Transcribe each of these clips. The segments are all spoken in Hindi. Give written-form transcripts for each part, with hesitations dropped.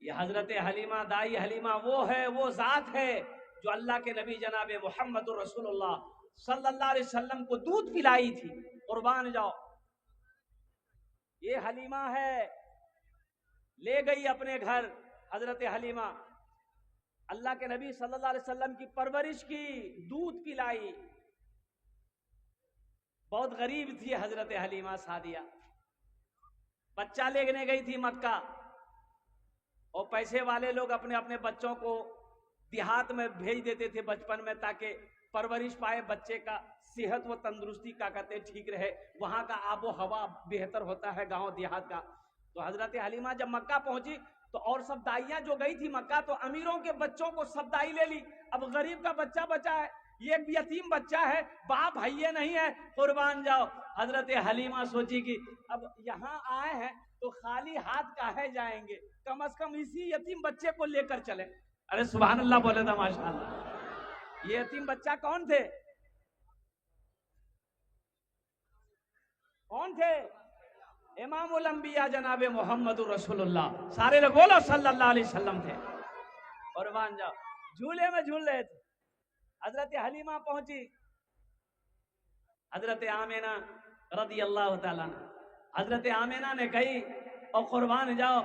ये हजरत हलीमा दाई हलीमा वो है, वो जात है जो अल्लाह के नबी जनाब मोहम्मद रसूलुल्लाह सल्लल्लाहु अलैहि वसल्लम को दूध पिलाई थी। कुर्बान जाओ, ये हलीमा है, ले गई अपने घर हजरत हलीमा, अल्लाह के नबी सल्लल्लाहु अलैहि वसल्लम की परवरिश की, दूध पिलाई। बहुत गरीब थी हजरत हलीमा सादिया, बच्चा लेने गई थी मक्का, और पैसे वाले लोग अपने अपने बच्चों को देहात में भेज देते थे बचपन में, ताकि परवरिश पाए बच्चे का, सेहत व तंदुरुस्ती का कहते ठीक रहे, वहां का आबो हवा बेहतर होता है गांव देहात का। तो हजरत हलीमा जब मक्का पहुंची तो और सब दाइयां जो गई थी मक्का, तो अमीरों के बच्चों को सब दाई ले ली, अब गरीब का बच्चा बचा है, ये एक यतीम बच्चा है, बाप भैया नहीं है, कुर्बान जाओ। हजरत हलीमा सोची कि अब यहाँ आए हैं तो खाली हाथ काहे जाएंगे, कम से कम इसी यतीम बच्चे को लेकर चले। अरे सुभान अल्लाह बोले था माशाअल्लाह। ये यतीम बच्चा कौन थे? कौन थे? इमामुल अंबिया जनाब मोहम्मद रसूलुल्लाह, सारे लोग बोलो सल्लल्लाहु अलैहि वसल्लम थे। कुर्बान जाओ, झूले में झूल रहे थे। हजरत हलीमा पहुंची, हजरत आमेना रदी अल्लाह ताला, हजरत आमेना ने कही और कुर्बान जाओ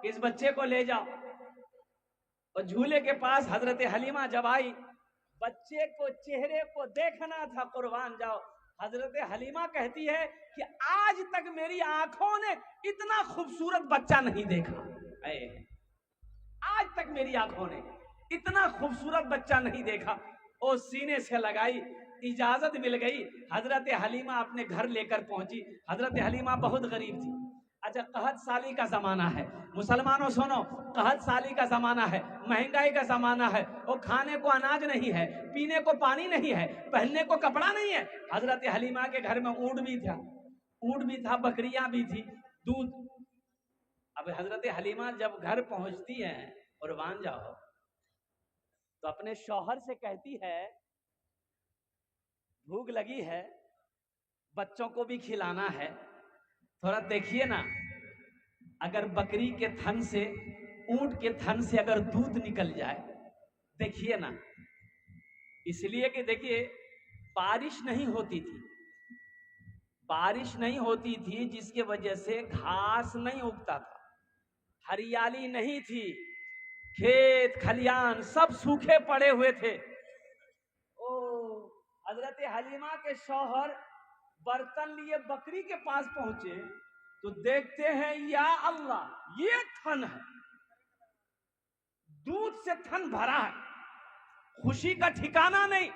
इस बच्चे को ले जाओ। और झूले के पास हजरत हलीमा जब आई, बच्चे को चेहरे को देखना था, कुर्बान जाओ। हजरत हलीमा कहती है कि आज तक मेरी आंखों ने इतना खूबसूरत बच्चा नहीं देखा, आज तक मेरी आंखों ने इतना खूबसूरत बच्चा नहीं देखा। और सीने से लगाई, इजाजत मिल गई, हजरत हलीमा अपने घर लेकर पहुंची। हजरत हलीमा बहुत गरीब थी। अच्छा, कहत साली का जमाना है, मुसलमानों सुनो, कहत साली का जमाना है, महंगाई का जमाना है, और खाने को अनाज नहीं है, पीने को पानी नहीं है, पहनने को कपड़ा नहीं है। हजरत हलीमा के घर में ऊंट भी था, बकरियां भी थी, दूध। अब हजरत हलीमा जब घर पहुंचती है, कुर्बान जाओ, तो अपने शौहर से कहती है भूख लगी है, बच्चों को भी खिलाना है, थोड़ा देखिए ना, अगर बकरी के थन से, ऊंट के थन से अगर दूध निकल जाए, देखिए ना। इसलिए कि देखिए बारिश नहीं होती थी, बारिश नहीं होती थी, जिसके वजह से घास नहीं उगता था, हरियाली नहीं थी, खेत खलियान सब सूखे पड़े हुए थे। ओ हजरत हलीमा के शौहर बर्तन लिए बकरी के पास पहुंचे तो देखते हैं या अल्लाह, ये थन है, दूध से थन भरा है, खुशी का ठिकाना नहीं।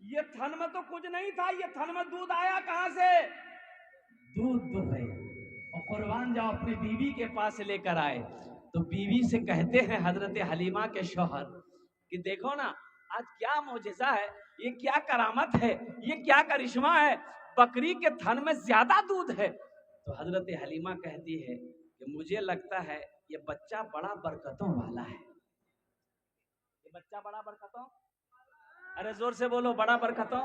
ये थन में तो कुछ नहीं था, ये थन में दूध आया कहां से? दूध तो है। और कुर्बान जाओ, अपनी बीवी के पास लेकर आए तो बीवी से कहते हैं हजरत हलीमा के शौहर कि देखो ना, आज क्या मौजज़ा है, ये क्या करामत है, ये क्या करिश्मा है, बकरी के थन में ज्यादा दूध है। तो हजरत हलीमा कहती है कि मुझे लगता है ये बच्चा बड़ा बरकतों वाला है, ये बच्चा बड़ा बरकतों, अरे जोर से बोलो, बड़ा बरकतों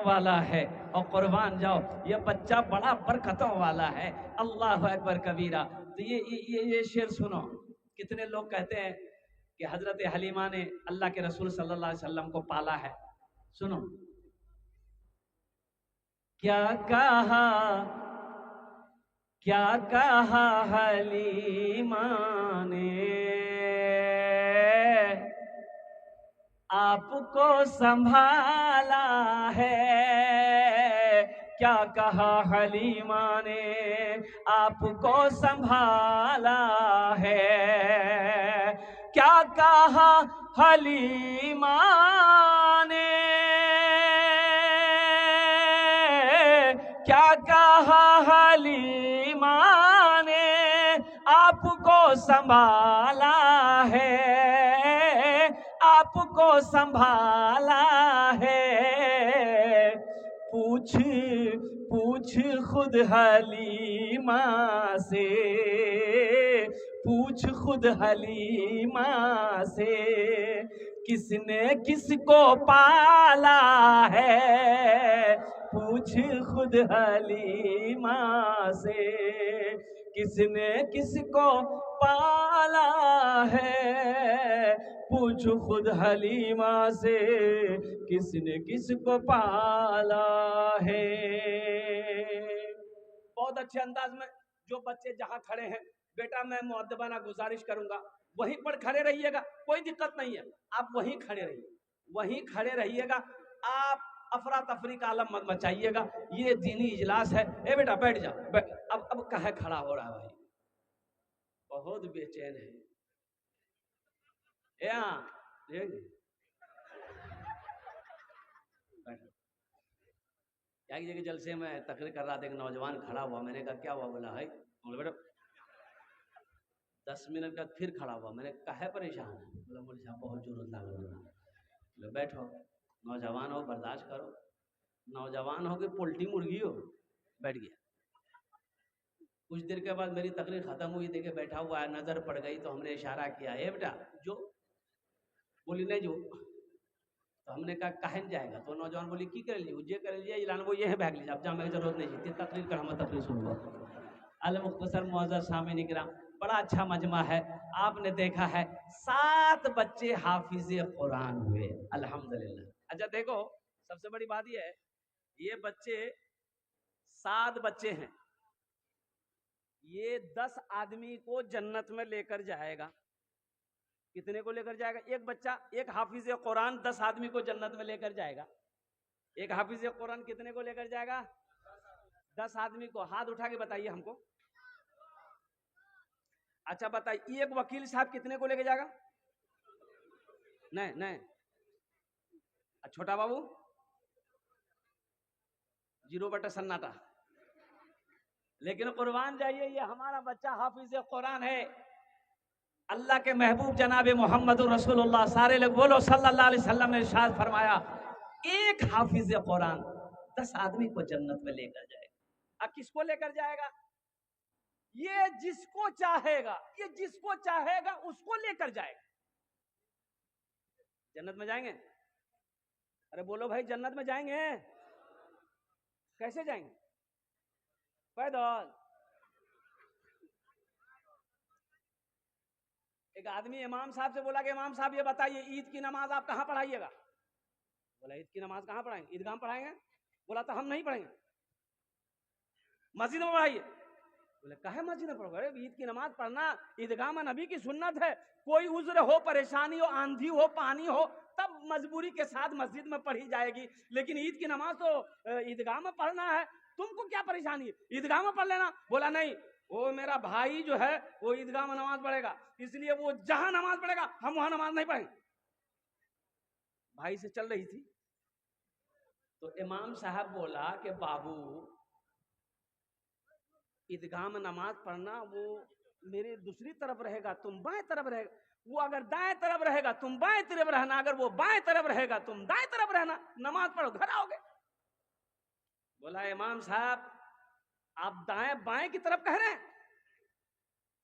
वाला है। और कुर्बान जाओ, ये बच्चा बड़ा बरकतों वाला है। अल्लाह अकबर कबीरा। तो ये शेर सुनो, कितने लोग कहते हैं कि हजरत हलीमा ने अल्लाह के रसूल सल्लल्लाहु अलैहि वसल्लम को पाला है। सुनो, क्या कहा हलीमा ने, आपको संभाला है। क्या कहा हलीमा ने, आपको संभाला है। क्या कहा हलीमा ने, क्या कहा हलीमा ने, आपको संभाला है, आपको संभाला है। पूछ खुद हलीमा से, पूछ खुद हलीमा से, किसने किसको पाला है। पूछ खुद हलीमा से, किसने किसको पाला है, पूछ खुद हलीमा से किसने किसको पाला है। बहुत अच्छे अंदाज में जो बच्चे जहां खड़े हैं, बेटा मैं मुअद्दबाना गुजारिश करूंगा वहीं पर खड़े रहिएगा, कोई दिक्कत नहीं है, आप वहीं खड़े रहिए, वहीं खड़े रहिएगा, आप अफरा तफरी का आलम मत मचाइएगा, ये दीनी इजलास है। ए बेटा बैठ जा, अब कहे खड़ा हो रहा है भाई, बहुत बेचैन है। क्या की जगह जलसे में तकरीर कर रहा था, एक नौजवान खड़ा हुआ, मैंने कहा क्या हुआ, बोला है बेटा 10 मिनट का फिर खड़ा हुआ, मैंने कहा है परेशान है, बोला मुझे साहब बहुत जरूरत लग रहा है। बैठो, नौजवान हो बर्दाश्त करो, नौजवान हो कि पोल्ट्री मुर्गी हो। बैठ गया। कुछ देर के बाद मेरी तकरीर खत्म हुई, देखे बैठा हुआ है, नजर पड़ गई तो हमने इशारा किया, ए बेटा जो, बोली नहीं जो, तो हमने कहा कहन जाएगा, तो नौजवान बोली की कर ली, जे कर लिया इलान वो ये है भाग लीजिए, अब जाने की जरूरत नहीं थी, तकरीर कर हम तकरीर सुनूंगा। अल मुख्तसर मुअज़्ज़ज़ सामीन इकराम, बड़ा अच्छा मजमा है। आपने देखा है 7 बच्चे हाफिज़े कुरान हुए, अल्हम्दुलिल्लाह। अच्छा देखो, सबसे बड़ी बात यह है, ये बच्चे 7 बच्चे हैं, ये 10 आदमी को जन्नत में लेकर जाएगा। कितने को लेकर जाएगा? एक बच्चा, एक हाफिज कुरान 10 आदमी को जन्नत में लेकर जाएगा। एक हाफिज कुरान कितने को लेकर जाएगा? 10 आदमी को। हाथ उठा के बताइए हमको। अच्छा बताइए, एक वकील साहब कितने को लेकर जाएगा? नहीं, छोटा बाबू 0 सन्नाटा। लेकिन कुर्बान जाइए, ये हमारा बच्चा हाफिज कुरान है, अल्लाह के महबूब जनाब मोहम्मद रसूलुल्लाह, सारे लोग बोलो सल्लल्लाहु अलैहि वसल्लम ने इरशाद फरमाया, एक हाफिज कुरान 10 आदमी को जन्नत में लेकर जाएगा। अब किसको लेकर जाएगा? ये जिसको चाहेगा, ये जिसको चाहेगा उसको लेकर जाएगा। जन्नत में जाएंगे? अरे बोलो भाई, जन्नत में जाएंगे? कैसे जाएंगे? पैदल? एक आदमी इमाम साहब से बोला कि इमाम साहब ये बताइए, ईद की नमाज आप कहाँ पढ़ाइएगा? बोला ईद की नमाज कहाँ पढ़ाएंगे? ईदगाह में पढ़ाएंगे। बोला तो हम नहीं पढ़ेंगे, मस्जिद में पढ़ाइए। बोले कहे मस्जिद में पढ़ो? ईद की नमाज पढ़ना ईदगाह में नबी की सुन्नत है। कोई उज्र हो, परेशानी हो, आंधी हो, पानी हो, तब मजबूरी के साथ मस्जिद में पढ़ी जाएगी, लेकिन ईद की नमाज तो ईदगाह में पढ़ना है। तुमको क्या परेशानी है, ईदगाह में पढ़ लेना। बोला नहीं, वो मेरा भाई जो है वो ईदगाह में नमाज पढ़ेगा, इसलिए वो जहां नमाज पढ़ेगा हम वहां नमाज नहीं पढ़ेंगे। भाई से चल रही थी तो इमाम साहब बोला कि बाबू, ईदगाह में नमाज पढ़ना वो मेरे दूसरी तरफ रहेगा, तुम बाएं तरफ रहेगा। वो अगर दाएं तरफ रहेगा तुम बाएं तरफ रहना, अगर वो बाएं तरफ रहेगा तुम दाएं तरफ रहना, नमाज पढ़ो घर आओगे। बोला इमाम साहब आप दाएं बाएं की तरफ कह रहे हैं,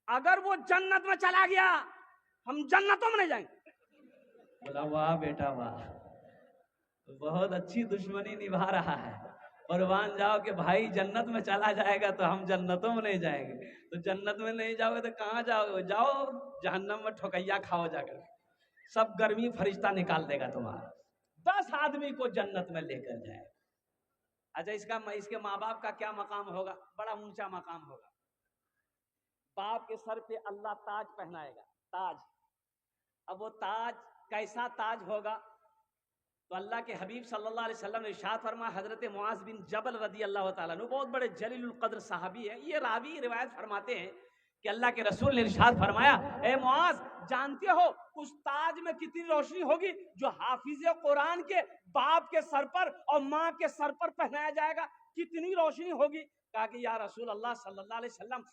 अगर वो जन्नत में चला गया हम जन्नतों में नहीं जाएंगे। बोला वाह बेटा वाह, बहुत अच्छी दुश्मनी निभा रहा है। कुर्बान जाओ कि भाई जन्नत में चला जाएगा तो हम जन्नतों में नहीं जाएंगे। तो जन्नत में नहीं जाओगे तो कहाँ जाओगे? जाओ जहन्नम में ठोकैया खाओ जाकर, सब गर्मी फरिश्ता निकाल देगा तुम्हारा। 10 आदमी को जन्नत में लेकर जाए। अच्छा इसके माँ बाप का क्या मकाम होगा? बड़ा ऊंचा मकाम होगा। बाप के सर पे अल्लाह ताज पहनाएगा, ताज। अब वो ताज कैसा ताज होगा? तो अल्लाह के हबीब सल्लल्लाहु अलैहि वसल्लम ने इरशाद फरमाया, हजरत मुआज बिन जबल रदी अल्लाह ताला अन्हु, बहुत बड़े जलीलुल कद्र सहाबी है, ये रावी रिवायत फरमाते हैं कि अल्लाह के रसूल ने इरशाद फरमाया, ए मुआज जानते हो उस ताज में कितनी रोशनी होगी जो हाफिज कुरान के बाप के सर पर और माँ के सर पर पहनाया जाएगा? कितनी रोशनी होगी? कहा कि या रसूल अल्लाह सल्लल्लाहु अलैहि वसल्लम,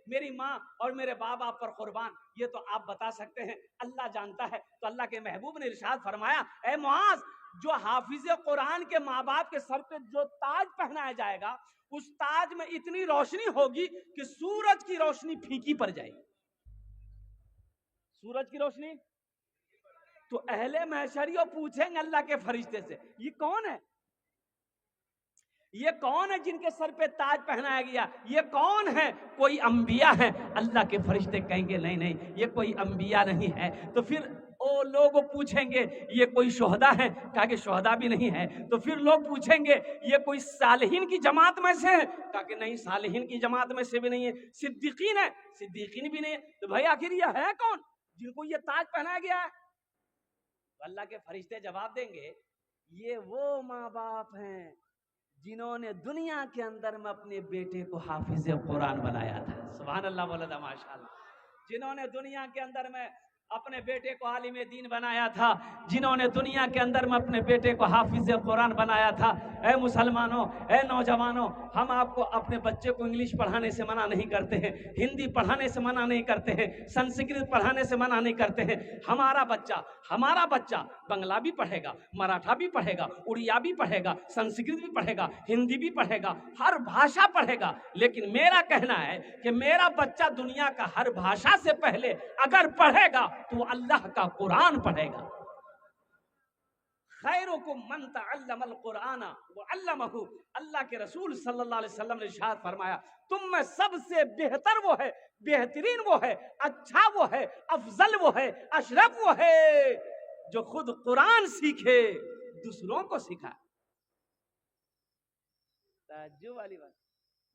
मेरी माँ और मेरे बाप आप पर कुर्बान, ये तो आप बता सकते हैं, अल्लाह जानता है। तो अल्लाह के महबूब ने इरशाद फरमाया, ए मुआज, जो हाफिज कुरान के माँ बाप के सर पे जो ताज पहनाया जाएगा, उस ताज में इतनी रोशनी होगी कि सूरज की रोशनी फीकी पड़ जाएगी। सूरज की रोशनी। तो अहले महशरियों पूछेंगे अल्लाह के फरिश्ते से, ये कौन है? ये कौन है जिनके सर पे ताज पहनाया गया? ये कौन है? कोई अंबिया है? अल्लाह के फरिश्ते कहेंगे नहीं नहीं, ये कोई अंबिया नहीं है। तो फिर ओ लोग पूछेंगे ये कोई शोहदा है? कहा कि शोहदा भी नहीं है। तो फिर लोग पूछेंगे ये कोई सालिहीन की जमात में से है? कहा कि नहीं, सालिहीन की जमात में से भी नहीं है। सिद्दीकीन है? सिद्दीकीन भी नहीं है। तो भाई आखिर ये है कौन जिनको ये ताज पहनाया गया है? तो अल्लाह के फरिश्ते जवाब देंगे ये वो माँ बाप हैं जिन्होंने दुनिया के अंदर में अपने बेटे को हाफिज कुरान बनाया था। सुभान अल्लाह, बोला था माशाअल्लाह। जिन्होंने दुनिया के अंदर में अपने बेटे को आलिम दीन बनाया था, जिन्होंने दुनिया के अंदर में अपने बेटे को हाफिज कुरान बनाया था। ऐ मुसलमानों, ऐ नौजवानों, हम आपको अपने बच्चे को इंग्लिश पढ़ाने से मना नहीं करते हैं, हिंदी पढ़ाने से मना नहीं करते हैं, संस्कृत पढ़ाने से मना नहीं करते हैं। हमारा बच्चा बंगला भी पढ़ेगा, मराठा भी पढ़ेगा, उड़िया भी पढ़ेगा, संस्कृत भी पढ़ेगा, हिंदी भी पढ़ेगा, हर भाषा पढ़ेगा। लेकिन मेरा कहना है कि मेरा बच्चा दुनिया का हर भाषा से पहले अगर पढ़ेगा तो अल्लाह का कुरान पढ़ेगा। खैरुकुम मन तअल्लमल कुरान व अल्लमहु। अल्लाह के रसूल सल्लल्लाहु अलैहि वसल्लम ने इरशाद फरमाया, तुम में सबसे बेहतर वो है, बेहतरीन वो है, अच्छा वो है, अफजल वो है, अशरफ वो है जो खुद कुरान सीखे, दूसरों को सिखाए। ताज्जुब वाली बात,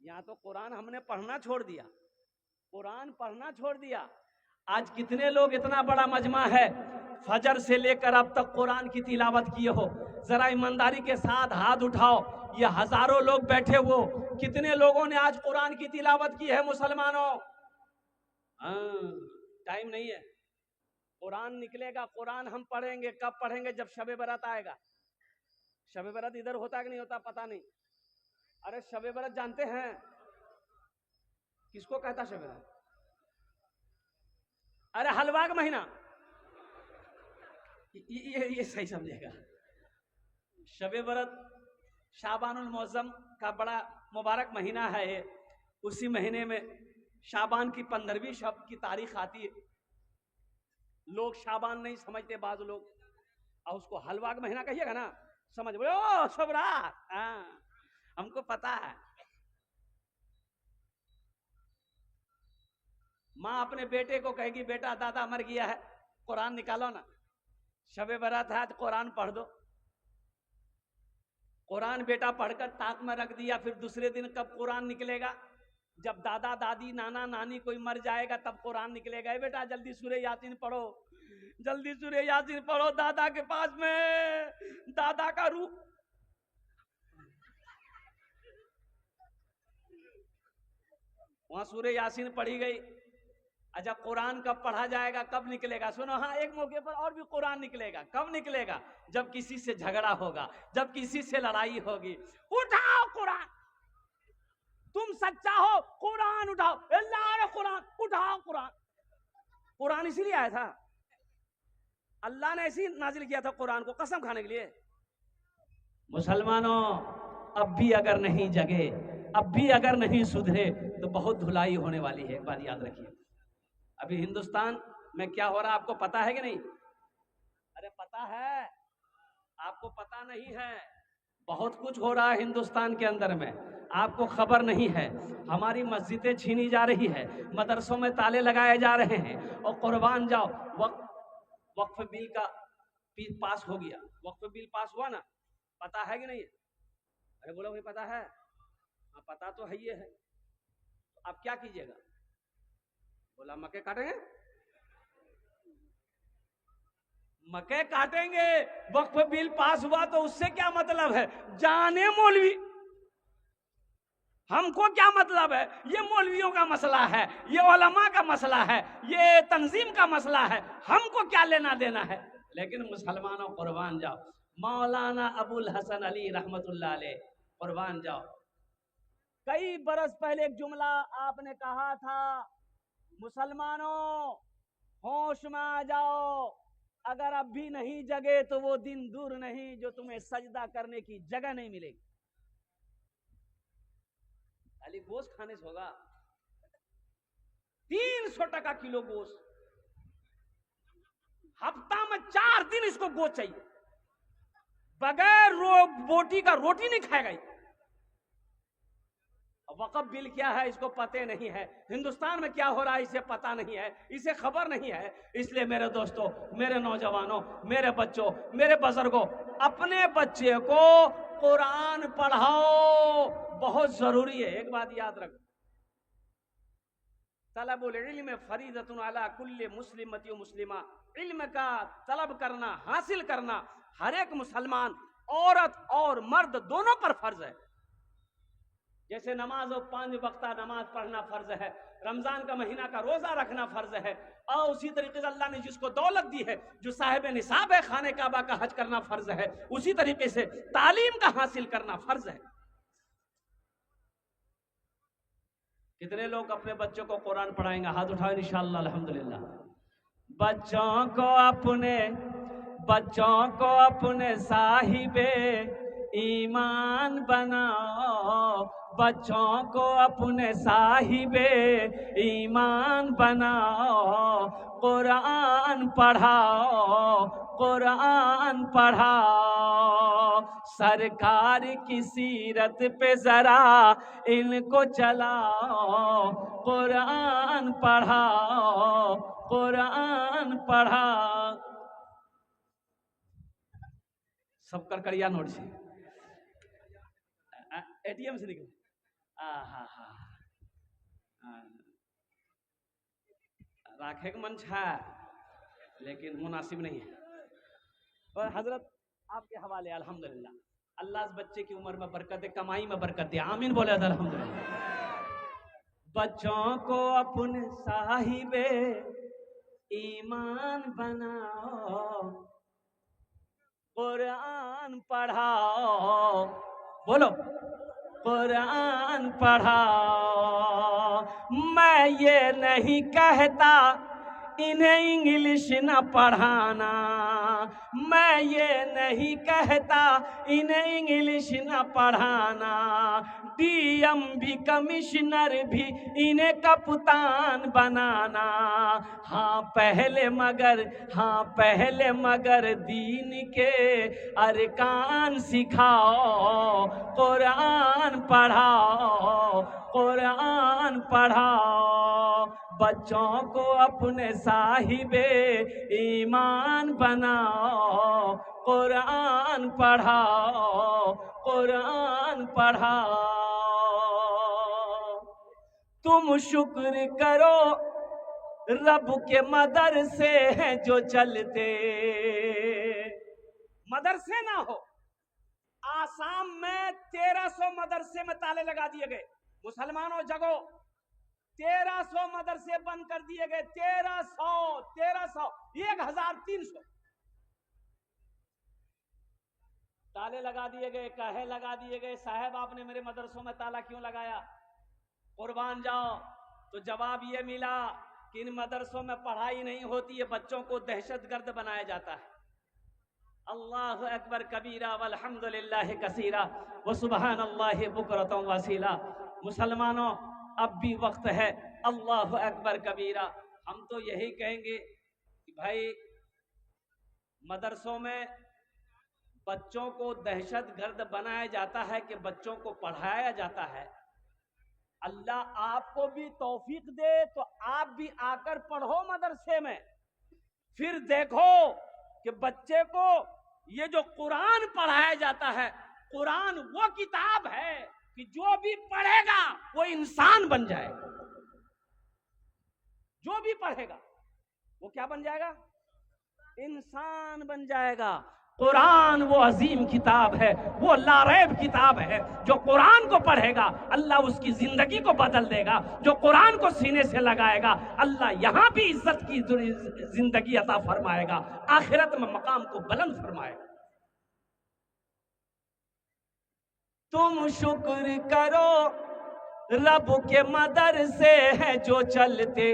यहाँ तो कुरान हमने पढ़ना छोड़ दिया, कुरान पढ़ना छोड़ दिया। आज कितने लोग, इतना बड़ा मजमा है, फजर से लेकर अब तक कुरान की तिलावत किए हो? जरा ईमानदारी के साथ हाथ उठाओ। ये हजारों लोग बैठे हो, कितने लोगों ने आज कुरान की तिलावत की है मुसलमानों? टाइम नहीं है। कुरान निकलेगा, कुरान हम पढ़ेंगे। कब पढ़ेंगे? जब शबे बरात आएगा। शबे बरात इधर होता कि नहीं होता पता नहीं। अरे शबे बरात जानते हैं किसको कहता शबे बरात? अरे हलवा का महीना, ये सही समझेगा। शबे बरात शाबानुल मौज़म का बड़ा मुबारक महीना है। उसी महीने में शाबान की 15वीं शब की तारीख आती है। लोग शाबान नहीं समझते बाज लोग, और उसको हलवा का महीना कहिएगा ना, समझ बोले ओ शबरात, हमको पता है। माँ अपने बेटे को कहेगी बेटा दादा मर गया है, कुरान निकालो ना। शबे बरात है, आज कुरान पढ़ दो। कुरान बेटा पढ़कर ताक में रख दिया, फिर दूसरे दिन कब कुरान निकलेगा? जब दादा दादी नाना नानी कोई मर जाएगा तब कुरान निकलेगा। बेटा जल्दी सूरह यासीन पढ़ो, जल्दी सूरह यासीन पढ़ो, दादा के पास में दादा का रूह। वहां सूरह यासीन पढ़ी गई। अच्छा, कुरान कब पढ़ा जाएगा, कब निकलेगा? सुनो, हाँ, एक मौके पर और भी कुरान निकलेगा। कब निकलेगा? जब किसी से झगड़ा होगा, जब किसी से लड़ाई होगी। उठाओ कुरान, तुम सच्चा हो कुरान उठाओ, अल्लाह कुरान उठाओ। कुरान, कुरान इसीलिए आया था, अल्लाह ने ऐसी नाजिल किया था कुरान को कसम खाने के लिए। मुसलमानों, अब भी अगर नहीं जगे, अब भी अगर नहीं सुधरे तो बहुत धुलाई होने वाली है। एक बात याद रखिए, अभी हिंदुस्तान में क्या हो रहा है आपको पता है कि नहीं? अरे पता है, आपको पता नहीं है। बहुत कुछ हो रहा है हिंदुस्तान के अंदर में, आपको खबर नहीं है। हमारी मस्जिदें छीनी जा रही है, मदरसों में ताले लगाए जा रहे हैं। और कुर्बान जाओ, वक्फ बिल का पास हो गया, वक्फ बिल पास हुआ ना, पता है कि नहीं? अरे बोलो भाई पता है? हाँ पता तो है, ये है। अब क्या कीजिएगा? बोला मक्के काटेंगे, मक्के काटेंगे। वक्फ बिल पास हुआ तो उससे क्या मतलब है? जाने मौलवी, हमको क्या मतलब है? ये मौलवियों का मसला है, ये उलमा का मसला है, ये तंजीम का मसला है, हमको क्या लेना देना है? लेकिन मुसलमानों कुर्बान जाओ, मौलाना अबुल हसन अली रहमतुल्लाह अलैह, कुर्बान जाओ। कई बरस पहले एक जुमला आपने कहा था, मुसलमानों होश में आ जाओ, अगर अब भी नहीं जगे तो वो दिन दूर नहीं जो तुम्हें सजदा करने की जगह नहीं मिलेगी। खाली गोश्त खाने से होगा? 300 टका किलो गोश्त, हफ्ता में 4 दिन इसको गोश्त चाहिए, बगैर बोटी का रोटी नहीं खाएगा। वक़्फ़ बिल क्या है इसको पता नहीं है, हिंदुस्तान में क्या हो रहा है इसे पता नहीं है, इसे खबर नहीं है। इसलिए मेरे दोस्तों, मेरे नौजवानों, मेरे बच्चों, मेरे बुजुर्गों, अपने बच्चे को कुरान पढ़ाओ, बहुत जरूरी है। एक बात याद रखो, तलबुल इल्म फरीदतुन अला कुल्ली मुस्लिमति व मुस्लिमा, इल्म का तलब करना, हासिल करना हर एक मुसलमान, औरत और मर्द दोनों पर फर्ज है। जैसे नमाज और 5 वक्ता नमाज पढ़ना फर्ज है, रमजान का महीना का रोजा रखना फर्ज है, और उसी तरीके से अल्लाह ने जिसको दौलत दी है, जो साहिब निसाब है, खाने काबा का हज करना फर्ज है, उसी तरीके से तालीम का हासिल करना फर्ज है। कितने लोग अपने बच्चों को कुरान पढ़ाएंगे? हाथ उठाओ इंशाअल्लाह, अल्हम्दुलिल्लाह। बच्चों को अपने साहिबे ईमान बनाओ, बच्चों को अपने साहिबे ईमान बनाओ, कुरान पढ़ाओ, कुरान पढ़ाओ, सरकार की सीरत पे जरा इनको चलाओ, कुरान पढ़ाओ, कुरान पढ़ाओ। सब करकड़िया नोट से एटीएम से निकले। राखे का मन है लेकिन मुनासिब नहीं है। और हजरत आपके हवाले अल्हम्दुलिल्लाह, अल्लाह बच्चे की उम्र में बरकत दे, कमाई में बरकत दे, आमीन बोले अल्हम्दुलिल्लाह। बच्चों को अपने साहिबे ईमान बनाओ, कुरान पढ़ाओ, बोलो कुरान पढ़ाओ। मैं ये नहीं कहता इन्हें इंग्लिश न पढ़ाना, मैं ये नहीं कहता इन्हें इंग्लिश न पढ़ाना, डीएम भी कमिश्नर भी इन्हें कप्तान बनाना। हाँ पहले मगर दीन के अरकान सिखाओ, कुरान पढ़ाओ, कुरान पढ़ाओ। बच्चों को अपने साहिबे ईमान बनाओ, कुरान पढ़ाओ, कुरान पढ़ाओ। तुम शुक्र करो रब के मदरसे हैं जो चलते, मदरसे ना हो। आसाम में 1300 मदरसे में ताले लगा दिए गए। मुसलमानों जगो, 1300 मदरसे बंद कर दिए गए। 1300 1300 ताले लगा दिए गए, काहे लगा दिए गए? साहब आपने मेरे मदरसों में ताला क्यों लगाया? कुर्बान जाओ। तो जवाब ये मिला कि इन मदरसों में पढ़ाई नहीं होती है, बच्चों को दहशतगर्द बनाया जाता है। अल्लाह अकबर कबीरा वल्हम्दुलिल्लाह कसीरा व सुबहानल्लाहि बुकरतम वसीला। मुसलमानों, अब भी वक्त है, अल्लाह अकबर कबीरा। हम तो यही कहेंगे कि भाई मदरसों में बच्चों को दहशतगर्द बनाया जाता है कि बच्चों को पढ़ाया जाता है। अल्लाह आपको भी तौफीक दे तो आप भी आकर पढ़ो मदरसे में, फिर देखो कि बच्चे को ये जो कुरान पढ़ाया जाता है, कुरान वो किताब है कि जो भी पढ़ेगा वो इंसान बन जाएगा। जो भी पढ़ेगा वो क्या बन जाएगा? इंसान बन जाएगा। कुरान वो अजीम किताब है, वो लारैब किताब है। जो कुरान को पढ़ेगा अल्लाह उसकी जिंदगी को बदल देगा। जो कुरान को सीने से लगाएगा अल्लाह यहाँ भी इज्जत की जिंदगी अता फरमाएगा, आखिरत में मकाम को बुलंद फरमाएगा। तुम शुक्र करो रब के मदरसे हैं जो चलते,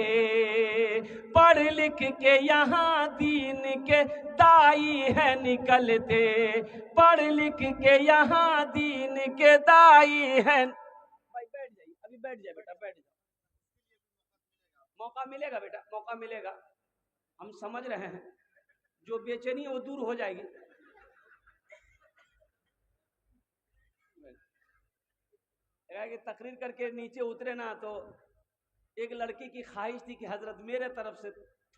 पढ़ लिख के यहाँ दीन के दाई है निकलते, पढ़ लिख के यहाँ दीन के दाई है। भाई बैठ जाइए, अभी बैठ जाए बेटा, बैठ जाओ, मौका मिलेगा बेटा, मौका मिलेगा। हम समझ रहे हैं, जो बेचैनी है वो दूर हो जाएगी। लगा कि तकरीर करके नीचे उतरे ना तो एक लड़की की ख्वाहिश थी कि हजरत मेरे तरफ से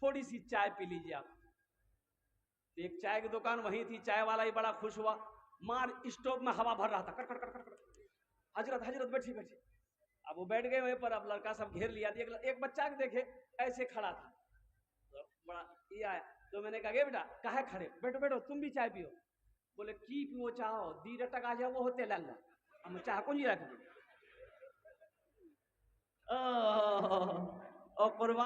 थोड़ी सी चाय पी लीजिए आप। एक चाय की दुकान वहीं थी, चाय वाला ही बड़ा खुश हुआ, मार स्टोव में हवा भर रहा था, कर कर कर कर कर। हजरत हजरत बैठी बैठी। अब वो बैठ गए वहीं पर, अब लड़का सब घेर लिया। एक बच्चा के देखे ऐसे खड़ा था, तो बड़ा ये आया, तो मैंने कहा बेटा काहे खड़े, बैठो बैठो तुम भी चाय पियो। बोले की पियो चाहो दी टका जा वो होते लल्ला हम चाह कौन जी रख और कुर्बान